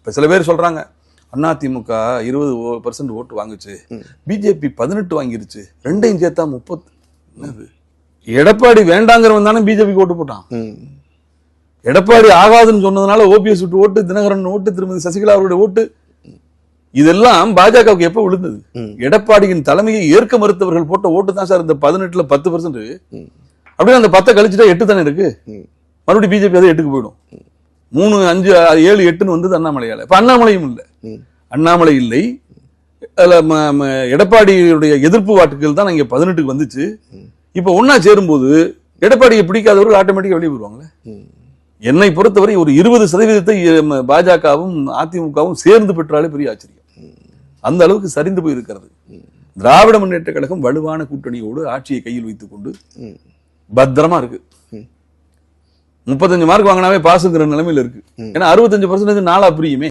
இப்ப சில பேர் சொல்றாங்க அதிமுக 20% ஓட்டு வாங்குச்சு, பிஜேபி 18 வாங்கிருச்சு, ரெண்டையும் சேர்த்தா 30. எடப்பாடி வேண்டாங்கிறவன் தானே பிஜேபிக்கு ஓட்டு போட்டான். எடப்பாடி ஆகாதுன்னு சொன்னதுனால ஓபிஎஸ் விட்டு ஓட்டு, தினகரன் ஓட்டு, திருமதி சசிகலா அவருடைய ஓட்டு, இதெல்லாம் பாஜகவுக்கு எப்ப விழுந்தது? எடப்பாடியின் தலைமையை ஏற்க மறுத்தவர்கள் போட்ட ஓட்டு தான் சார் இந்த 18ல 10%. அப்படியே அந்த 10 கழிச்சுட்டா 8 தானே இருக்கு. மறுபடியும் பிஜேபி அதை 8க்கு போயிடும். 3, 5, 7, 8ன்னு வந்தது அண்ணாமலையால. இப்ப அண்ணாமலையும் இல்லை, அண்ணாமலை இல்லை. எடப்பாடியுடைய எதிர்ப்பு வாக்குகள் தான் இங்க 18க்கு வந்துச்சு. இப்ப ஒன்னா சேரும்போது எடப்பாடியை பிடிக்காதவர்கள் ஆட்டோமேட்டிக்கா வெளியே வருவாங்களே. என்னை பொறுத்தவரை ஒரு 20% பாஜகவும் அதிமுகவும் சேர்ந்து பெற்றாலே பெரிய ஆச்சரியம். அந்த அளவுக்கு சரிந்து போயிருக்கிறது. திராவிட முன்னேற்ற கழகம் வலுவான கூட்டணியோடு ஆட்சியை கையில் வைத்துக் கொண்டு பத்திரமா இருக்கு. 35 மார்க் வாங்கினாவே பாசுங்கிற நிலைமையில இருக்கு. ஏன்னா 65% நாளா பிரியுமே.